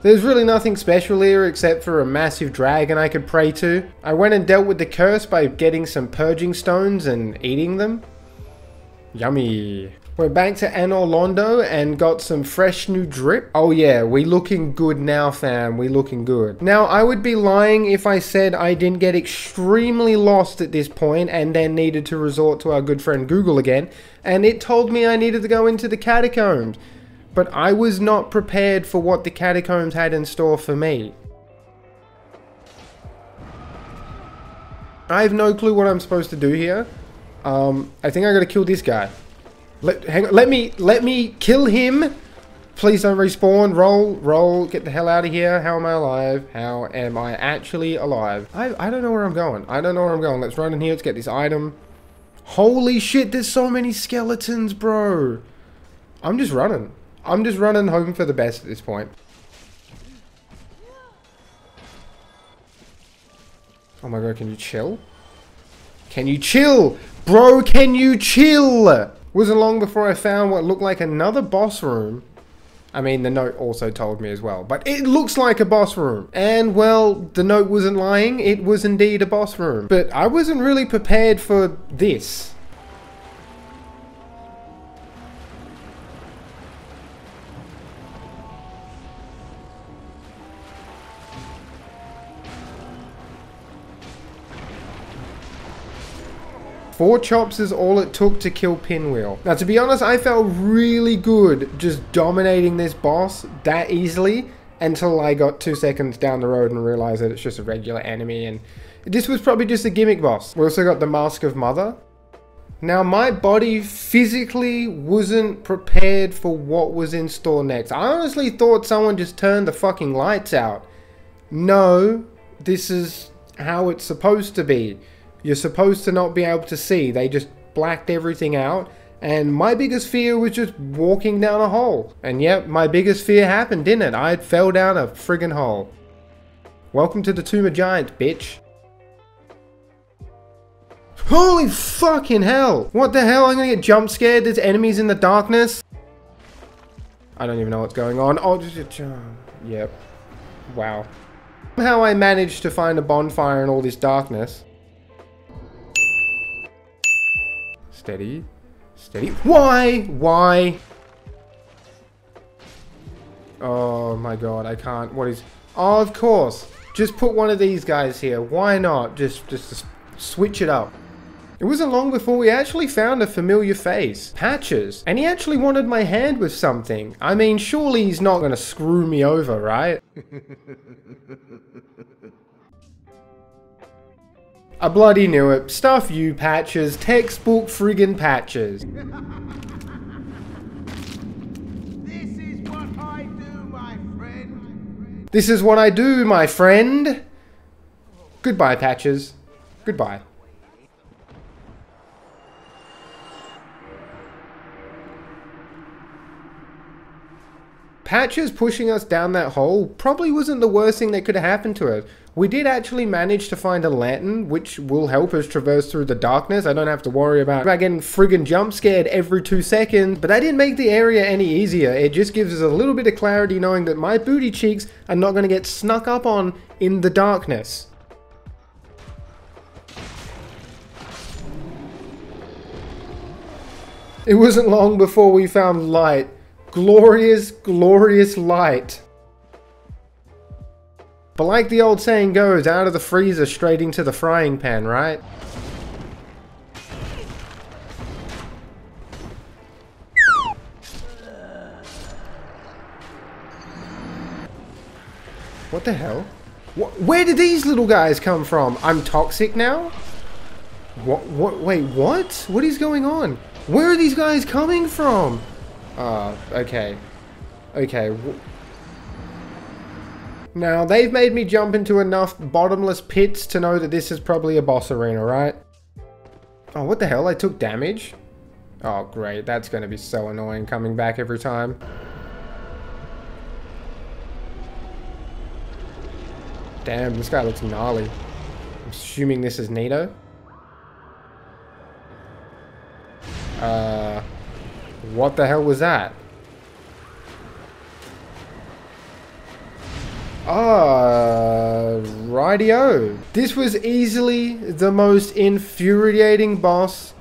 There's really nothing special here except for a massive dragon I could pray to. I went and dealt with the curse by getting some purging stones and eating them. Yummy. We're back to Anor Londo and got some fresh new drip. Oh yeah, we looking good now, fam. We looking good. Now, I would be lying if I said I didn't get extremely lost at this point and then needed to resort to our good friend Google again. And it told me I needed to go into the catacombs. But I was not prepared for what the catacombs had in store for me. I have no clue what I'm supposed to do here. I think I gotta kill this guy. Hang on, let me kill him. Please don't respawn. Roll, get the hell out of here. How am I alive? How am I actually alive? I don't know where I'm going. I don't know where I'm going. Let's run in here. Let's get this item. Holy shit, there's so many skeletons, bro. I'm just running. I'm just running, hoping for the best at this point. Oh my god, can you chill? Can you chill? Bro, can you chill? Wasn't long before I found what looked like another boss room. I mean, the note also told me as well, but it looks like a boss room. And well, the note wasn't lying, it was indeed a boss room. But I wasn't really prepared for this. Four chops is all it took to kill Pinwheel. Now, to be honest, I felt really good just dominating this boss that easily until I got 2 seconds down the road and realized that it's just a regular enemy, and this was probably just a gimmick boss. We also got the Mask of Mother. Now, my body physically wasn't prepared for what was in store next. I honestly thought someone just turned the fucking lights out. No, this is how it's supposed to be. You're supposed to not be able to see. They just blacked everything out. And my biggest fear was just walking down a hole. And yep, my biggest fear happened, didn't it? I fell down a friggin' hole. Welcome to the Tomb of Giants, bitch. Holy fucking hell! What the hell? I'm gonna get jump scared. There's enemies in the darkness. I don't even know what's going on. Oh, just yep. Wow. Somehow I managed to find a bonfire in all this darkness. Steady. Steady. Why? Why? Oh my god, I can't. What is... Oh, of course. Just put one of these guys here. Why not? Just switch it up. It wasn't long before we actually found a familiar face. Patches. And he actually wanted my hand with something. I mean, surely he's not gonna screw me over, right? I bloody knew it. Stuff you, Patches. Textbook friggin' Patches. This is what I do, my friend. This is what I do, my friend. Goodbye, Patches. Goodbye. Patches pushing us down that hole probably wasn't the worst thing that could have happened to us. We did actually manage to find a lantern, which will help us traverse through the darkness. I don't have to worry about getting friggin' jump scared every 2 seconds, but that didn't make the area any easier. It just gives us a little bit of clarity knowing that my booty cheeks are not going to get snuck up on in the darkness. It wasn't long before we found light. Glorious, glorious light. But like the old saying goes, out of the freezer straight into the frying pan, right? What the hell? Where did these little guys come from? I'm toxic now? Wait, what? What is going on? Where are these guys coming from? Okay. Okay. Now, they've made me jump into enough bottomless pits to know that this is probably a boss arena, right? Oh, what the hell? I took damage? Oh, great. That's going to be so annoying coming back every time. Damn, this guy looks gnarly. I'm assuming this is Nito. What the hell was that? Rightio. This was easily the most infuriating boss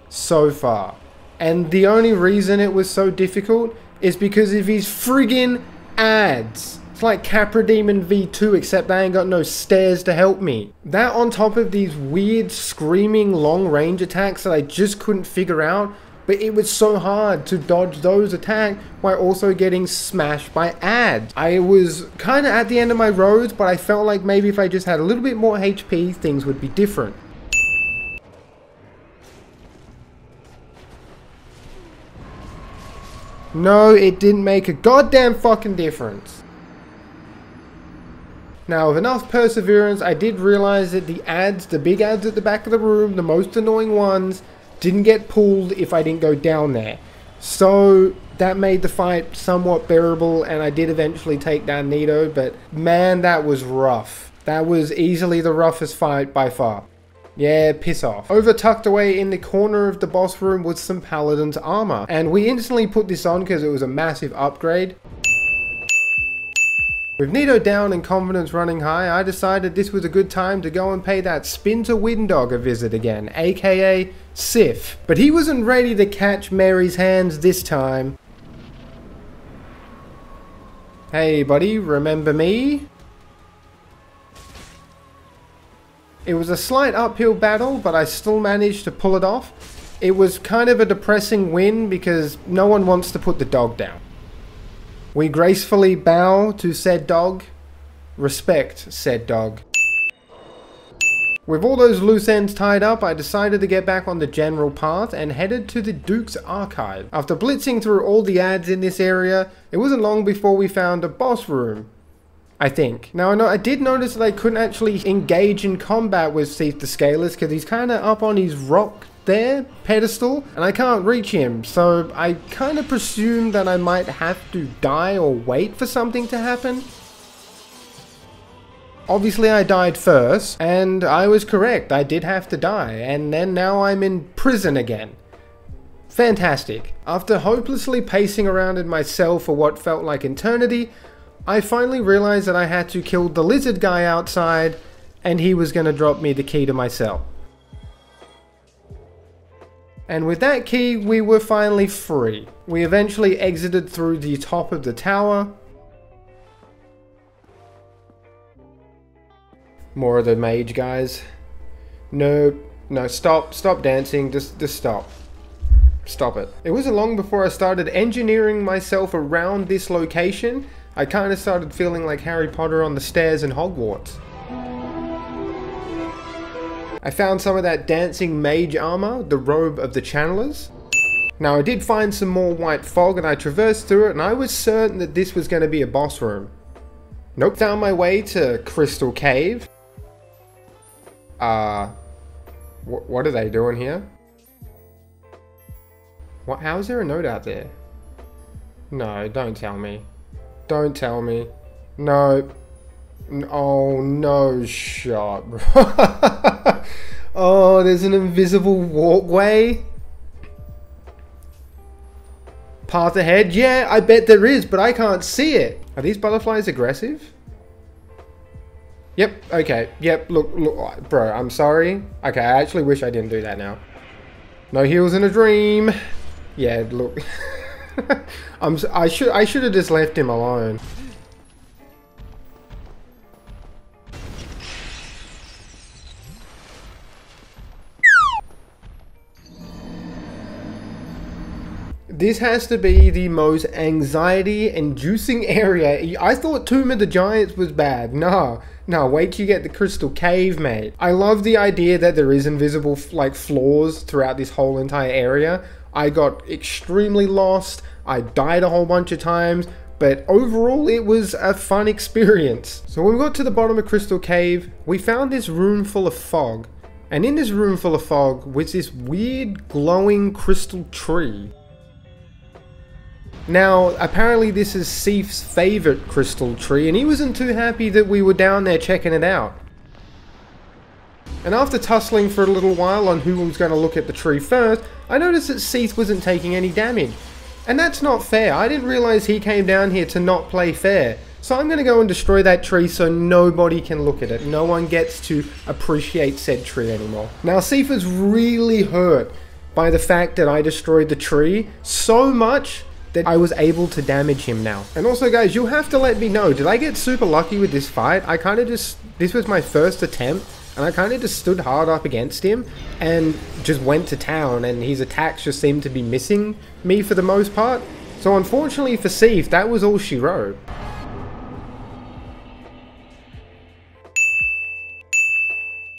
so far. And the only reason it was so difficult is because of his friggin' ads. It's like Capra Demon V2, except I ain't got no stairs to help me. That on top of these weird screaming long range attacks that I just couldn't figure out. But it was so hard to dodge those attacks while also getting smashed by ads. I was kind of at the end of my road, but I felt like maybe if I just had a little bit more HP, things would be different. No, it didn't make a goddamn fucking difference. Now, with enough perseverance, I did realize that the ads, the big ads at the back of the room, the most annoying ones, didn't get pulled if I didn't go down there. So that made the fight somewhat bearable, and I did eventually take down Nito, but man, that was rough. That was easily the roughest fight by far. Yeah, piss off. Over tucked away in the corner of the boss room was some Paladin's armor, and we instantly put this on because it was a massive upgrade. With Nito down and confidence running high, I decided this was a good time to go and pay that Spinter Windog a visit again, aka Sif. But he wasn't ready to catch Mary's hands this time. Hey buddy, remember me? It was a slight uphill battle, but I still managed to pull it off. It was kind of a depressing win because no one wants to put the dog down. We gracefully bow to said dog. Respect said dog. With all those loose ends tied up, I decided to get back on the general path and headed to the Duke's Archive. After blitzing through all the ads in this area, it wasn't long before we found a boss room, I think. Now, I did notice that I couldn't actually engage in combat with Thief the Scaleless because he's kind of up on his rock there, pedestal, and I can't reach him, so I kind of presumed that I might have to die or wait for something to happen. Obviously I died first, and I was correct, I did have to die, and then now I'm in prison again. Fantastic. After hopelessly pacing around in my cell for what felt like eternity, I finally realized that I had to kill the lizard guy outside, and he was going to drop me the key to my cell. And with that key, we were finally free. We eventually exited through the top of the tower. More of the mage guys. No, stop dancing, just stop. Stop it. It wasn't long before I started engineering myself around this location. I kind of started feeling like Harry Potter on the stairs in Hogwarts. I found some of that dancing mage armor, the robe of the channelers. Now I did find some more white fog and I traversed through it and I was certain that this was going to be a boss room. Nope. Found my way to Crystal Cave. What are they doing here? What? How is there a note out there? No, don't tell me. Don't tell me. No. Oh, no shot, bro. Oh, there's an invisible walkway. Path ahead? Yeah, I bet there is, but I can't see it. Are these butterflies aggressive? Yep, okay. Yep, look, bro, I'm sorry. Okay, I actually wish I didn't do that now. No heals in a dream. Yeah, look. I should have just left him alone. This has to be the most anxiety-inducing area. I thought Tomb of the Giants was bad. No, wait till you get the Crystal Cave, mate. I love the idea that there is invisible, like, floors throughout this whole entire area. I got extremely lost. I died a whole bunch of times. But overall, it was a fun experience. So when we got to the bottom of Crystal Cave, we found this room full of fog. And in this room full of fog was this weird glowing crystal tree. Now, apparently this is Seif's favourite crystal tree, and he wasn't too happy that we were down there checking it out. And after tussling for a little while on who was going to look at the tree first, I noticed that Seif wasn't taking any damage. And that's not fair. I didn't realise he came down here to not play fair. So I'm going to go and destroy that tree so nobody can look at it. No one gets to appreciate said tree anymore. Now, Seif was really hurt by the fact that I destroyed the tree so much that I was able to damage him now. And also, guys, you'll have to let me know, did I get super lucky with this fight? I kind of just, this was my first attempt, and I kind of just stood hard up against him and just went to town, and his attacks just seemed to be missing me for the most part. So unfortunately for Seif, that was all she wrote.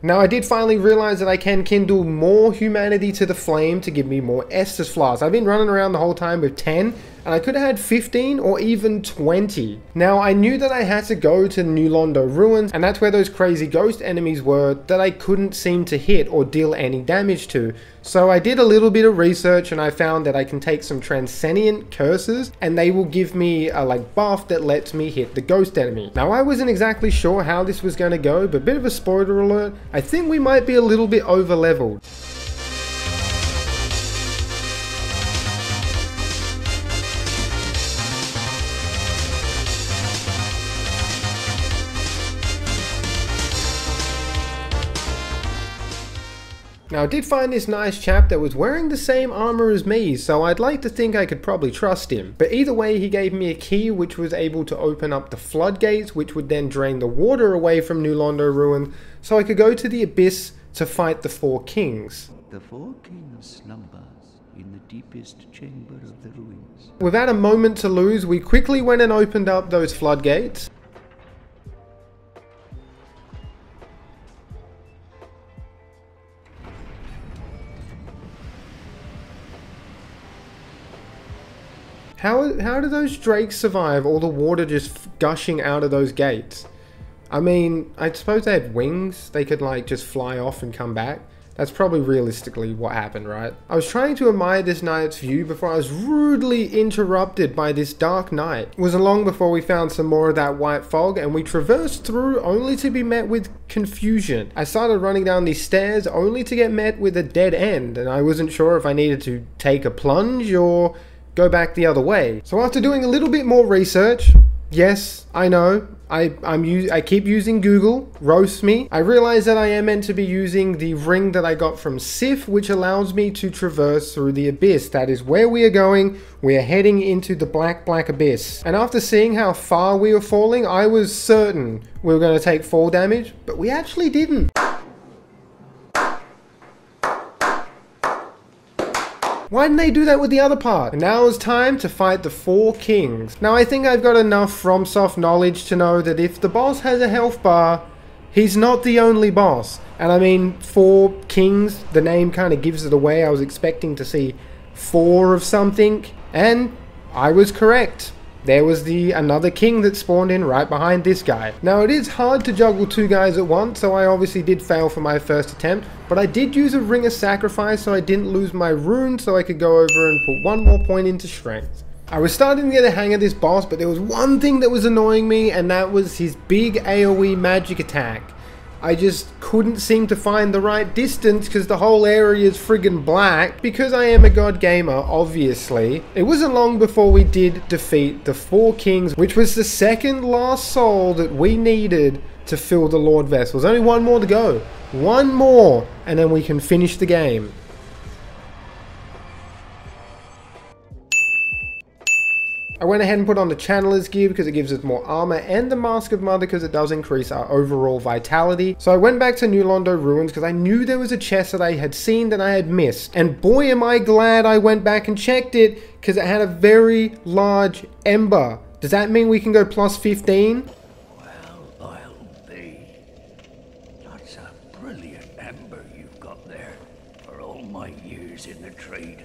Now, I did finally realize that I can kindle more humanity to the flame to give me more Estus flasks. I've been running around the whole time with 10, and I could have had 15 or even 20. Now, I knew that I had to go to New Londo Ruins, and that's where those crazy ghost enemies were that I couldn't seem to hit or deal any damage to. So I did a little bit of research, and I found that I can take some transcendent curses, and they will give me a like buff that lets me hit the ghost enemy. Now, I wasn't exactly sure how this was going to go, but a bit of a spoiler alert, I think we might be a little bit over leveled. Now, I did find this nice chap that was wearing the same armor as me, so I'd like to think I could probably trust him. But either way, he gave me a key which was able to open up the floodgates, which would then drain the water away from New Londo Ruin, so I could go to the Abyss to fight the Four Kings. The Four Kings slumbers in the deepest chamber of the ruins. Without a moment to lose, we quickly went and opened up those floodgates. How do those drakes survive all the water just gushing out of those gates? I mean, I suppose they had wings. They could like just fly off and come back. That's probably realistically what happened, right? I was trying to admire this night's view before I was rudely interrupted by this dark night. It wasn't long before we found some more of that white fog, and we traversed through only to be met with confusion. I started running down these stairs only to get met with a dead end, and I wasn't sure if I needed to take a plunge or go back the other way. So after doing a little bit more research, yes, I know, I keep using Google, roast me. I realized that I am meant to be using the ring that I got from Sif, which allows me to traverse through the Abyss. That is where we are going. We are heading into the Black Abyss. And after seeing how far we were falling, I was certain we were going to take fall damage, but we actually didn't. Why didn't they do that with the other part? And now it's time to fight the Four Kings. Now, I think I've got enough FromSoft knowledge to know that if the boss has a health bar, he's not the only boss. And I mean, Four Kings, the name kind of gives it away. I was expecting to see 4 of something, and I was correct. There was another king that spawned in right behind this guy. Now, it is hard to juggle 2 guys at once, so I obviously did fail for my first attempt, but I did use a Ring of Sacrifice so I didn't lose my rune, so I could go over and put 1 more point into strength. I was starting to get the hang of this boss, but there was one thing that was annoying me, and that was his big AoE magic attack. I just couldn't seem to find the right distance because the whole area is friggin' black. Because I am a god gamer, obviously. It wasn't long before we did defeat the 4 kings, which was the second last soul that we needed to fill the Lord Vessels. Only one more to go. One more, and then we can finish the game. I went ahead and put on the Channeler's gear because it gives us more armor, and the Mask of Mother because it does increase our overall vitality. So I went back to New Londo Ruins because I knew there was a chest that I had seen that I had missed. And boy am I glad I went back and checked it because it had a very large ember. Does that mean we can go plus 15? Well, I'll be. That's a brilliant ember you've got there. For all my years in the trade,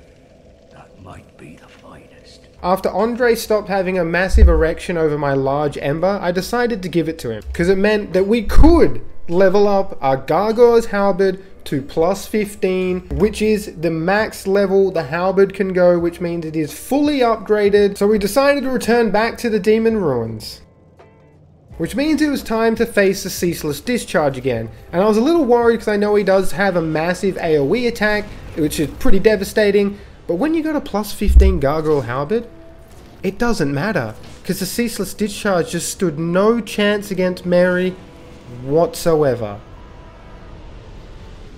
that might be the finest. After Andre stopped having a massive erection over my large ember, I decided to give it to him, because it meant that we could level up our Gargoyle's Halberd to plus 15, which is the max level the Halberd can go, which means it is fully upgraded. So we decided to return back to the Demon Ruins, which means it was time to face the Ceaseless Discharge again. And I was a little worried because I know he does have a massive AoE attack, which is pretty devastating. But when you got a plus 15 Gargoyle Halberd, it doesn't matter, because the Ceaseless Discharge just stood no chance against Mary whatsoever.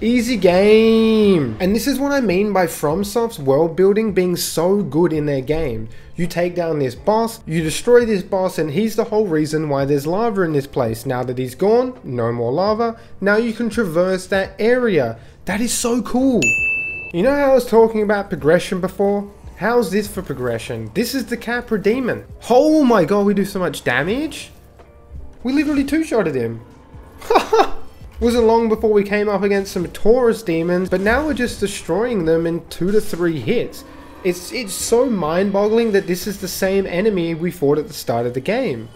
Easy game! And this is what I mean by FromSoft's world building being so good in their game. You take down this boss, you destroy this boss, and he's the whole reason why there's lava in this place. Now that he's gone, no more lava. Now you can traverse that area. That is so cool! You know how I was talking about progression before? How's this for progression? This is the Capra Demon. Oh my god, we do so much damage? We literally two-shotted him. Wasn't long before we came up against some Taurus demons, but now we're just destroying them in 2 to 3 hits. It's so mind-boggling that this is the same enemy we fought at the start of the game.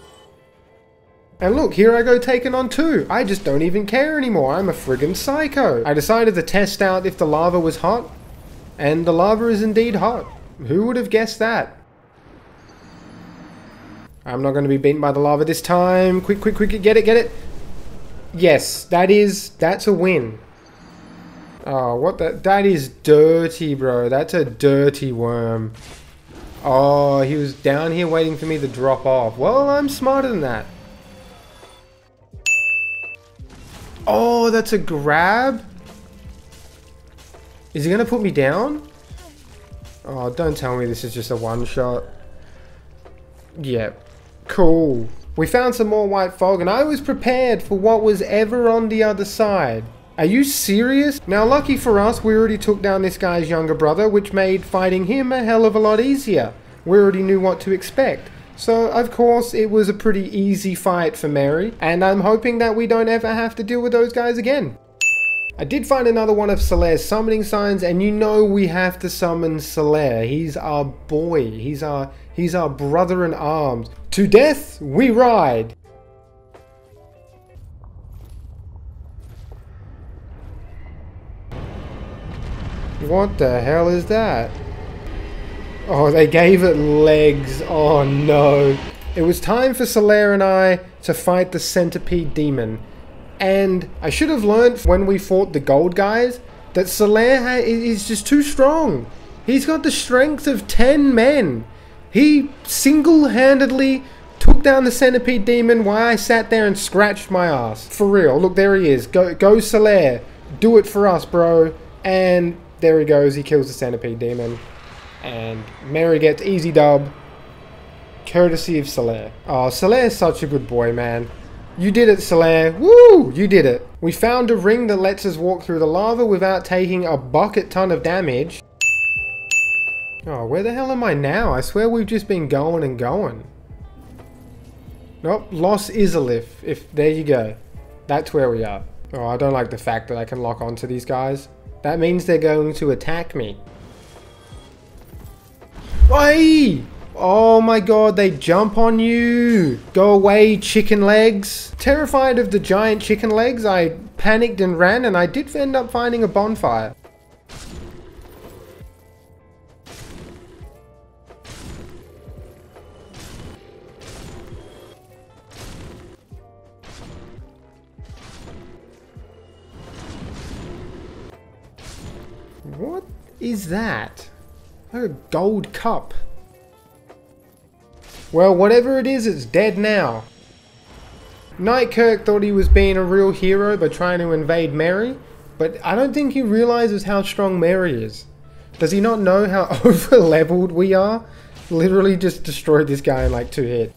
And look, here I go taking on 2. I just don't even care anymore. I'm a friggin' psycho. I decided to test out if the lava was hot, and the lava is indeed hot. Who would have guessed that? I'm not going to be beaten by the lava this time. Quick, quick, quick, get it, get it. Yes, that's a win. Oh, what the? That is dirty, bro. That's a dirty worm. Oh, he was down here waiting for me to drop off. Well, I'm smarter than that. Oh, that's a grab? Is he going to put me down? Oh, don't tell me this is just a one-shot. Yep. Cool. We found some more white fog, and I was prepared for what was ever on the other side. Are you serious? Now, lucky for us, we already took down this guy's younger brother, which made fighting him a hell of a lot easier. We already knew what to expect. So, of course, it was a pretty easy fight for Mary, and I'm hoping that we don't ever have to deal with those guys again. I did find another one of Solaire's summoning signs, and you know we have to summon Solaire. He's our boy. He's our brother in arms. To death we ride. What the hell is that? Oh, they gave it legs. Oh no. It was time for Solaire and I to fight the Centipede Demon. And I should have learned when we fought the gold guys that Solaire is just too strong. He's got the strength of 10 men. He single-handedly took down the Centipede Demon while I sat there and scratched my ass. For real. Look, there he is. Go Solaire. Do it for us, bro. And there he goes. He kills the Centipede Demon. And Mary gets easy dub. Courtesy of Solaire. Oh, Solaire's such a good boy, man. You did it, Solaire. Woo! You did it. We found a ring that lets us walk through the lava without taking a bucket ton of damage. Oh, where the hell am I now? I swear we've just been going and going. Nope, Los Izalith. There you go. That's where we are. Oh, I don't like the fact that I can lock onto these guys. That means they're going to attack me. Why? Oh my god, they jump on you. Go away, chicken legs. Terrified of the giant chicken legs, I panicked and ran, and I did end up finding a bonfire. What is that? Like a gold cup. Well, whatever it is, it's dead now. Nightkerk thought he was being a real hero by trying to invade Mary, but I don't think he realizes how strong Mary is. Does he not know how over-leveled we are? Literally just destroyed this guy in like 2 hits.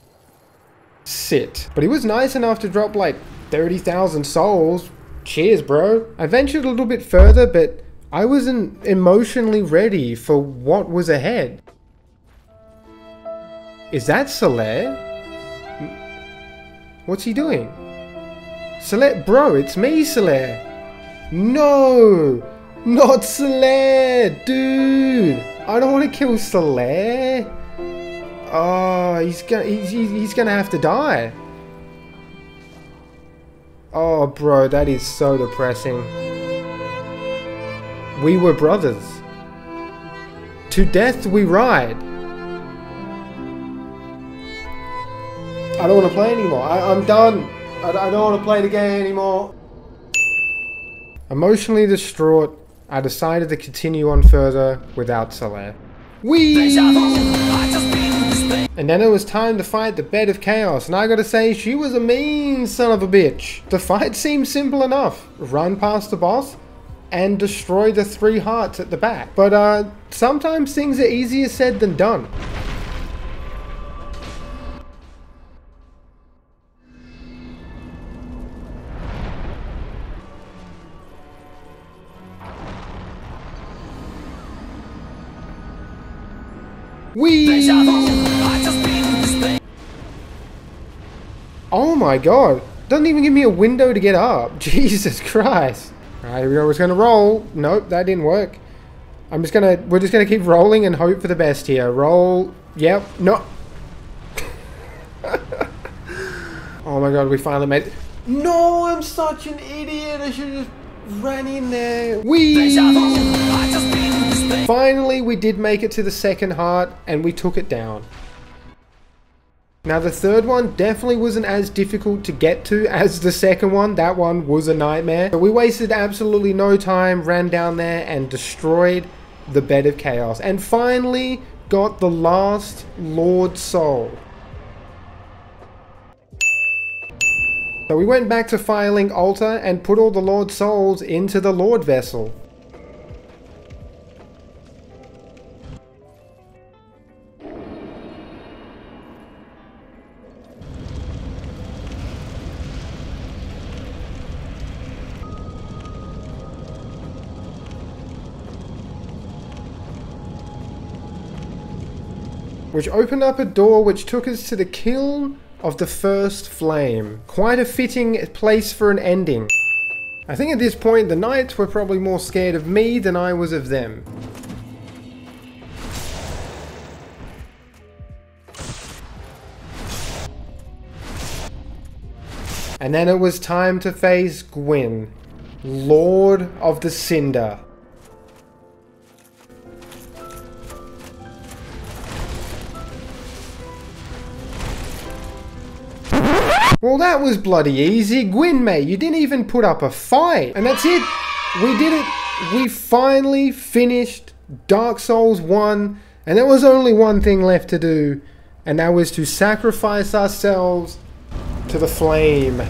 Sit. But he was nice enough to drop like 30,000 souls. Cheers, bro. I ventured a little bit further, but I wasn't emotionally ready for what was ahead. Is that Solaire? What's he doing? Solaire, bro, it's me, Solaire. No, not Solaire, dude. I don't want to kill Solaire. Oh, he's gonna have to die. Oh, bro, that is so depressing. We were brothers. To death we ride. I don't want to play anymore. I'm done. I don't want to play the game anymore. Emotionally distraught, I decided to continue on further without Solaire. Whee! And then it was time to fight the Bed of Chaos, and I gotta say, she was a mean son of a bitch. The fight seemed simple enough. Run past the boss and destroy the 3 hearts at the back. But sometimes things are easier said than done. Whee! Oh my god. Doesn't even give me a window to get up. Jesus Christ. Alright, here we go. We're just gonna roll. Nope, that didn't work. We're just gonna keep rolling and hope for the best here. Roll. Yep. No. Oh my god, we finally made it. No, I'm such an idiot. I should have just ran in there. Whee! Finally, we did make it to the second heart, and we took it down. Now, the third one definitely wasn't as difficult to get to as the second one. That one was a nightmare. But we wasted absolutely no time, ran down there, and destroyed the Bed of Chaos. And finally, got the last Lord Soul. So we went back to Firelink Altar and put all the Lord Souls into the Lord Vessel. Which opened up a door which took us to the kiln of the first flame. Quite a fitting place for an ending. I think at this point the knights were probably more scared of me than I was of them. And then it was time to face Gwyn, Lord of the Cinder. Well, that was bloody easy. Gwyn, mate, you didn't even put up a fight. And that's it. We did it. We finally finished Dark Souls 1. And there was only one thing left to do. And that was to sacrifice ourselves to the flame.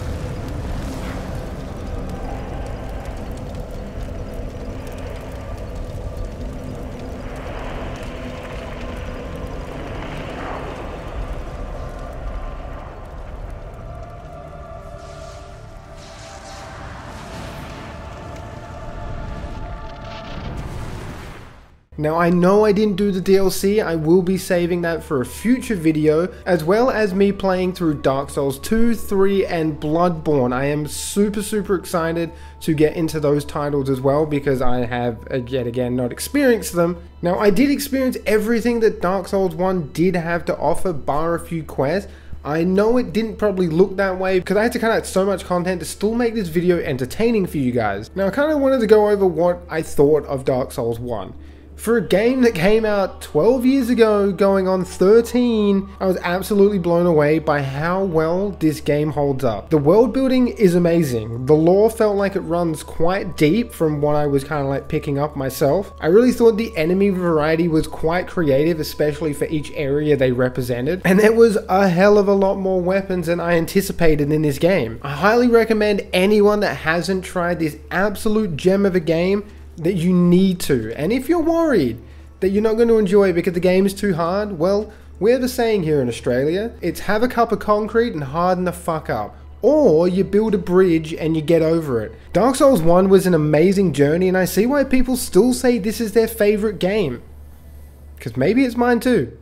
Now, I know I didn't do the DLC, I will be saving that for a future video, as well as me playing through Dark Souls 2, 3, and Bloodborne. I am super excited to get into those titles as well, because I have, yet again, not experienced them. Now, I did experience everything that Dark Souls 1 did have to offer, bar a few quests. I know it didn't probably look that way because I had to cut out so much content to still make this video entertaining for you guys. Now, I kind of wanted to go over what I thought of Dark Souls 1. For a game that came out 12 years ago, going on 13, I was absolutely blown away by how well this game holds up. The world building is amazing. The lore felt like it runs quite deep from what I was kind of like picking up myself. I really thought the enemy variety was quite creative, especially for each area they represented. And there was a hell of a lot more weapons than I anticipated in this game. I highly recommend anyone that hasn't tried this absolute gem of a game that you need to. And if you're worried that you're not going to enjoy it because the game is too hard, well, we have a saying here in Australia. It's have a cup of concrete and harden the fuck up. Or you build a bridge and you get over it. Dark Souls 1 was an amazing journey, and I see why people still say this is their favorite game. Because maybe it's mine too.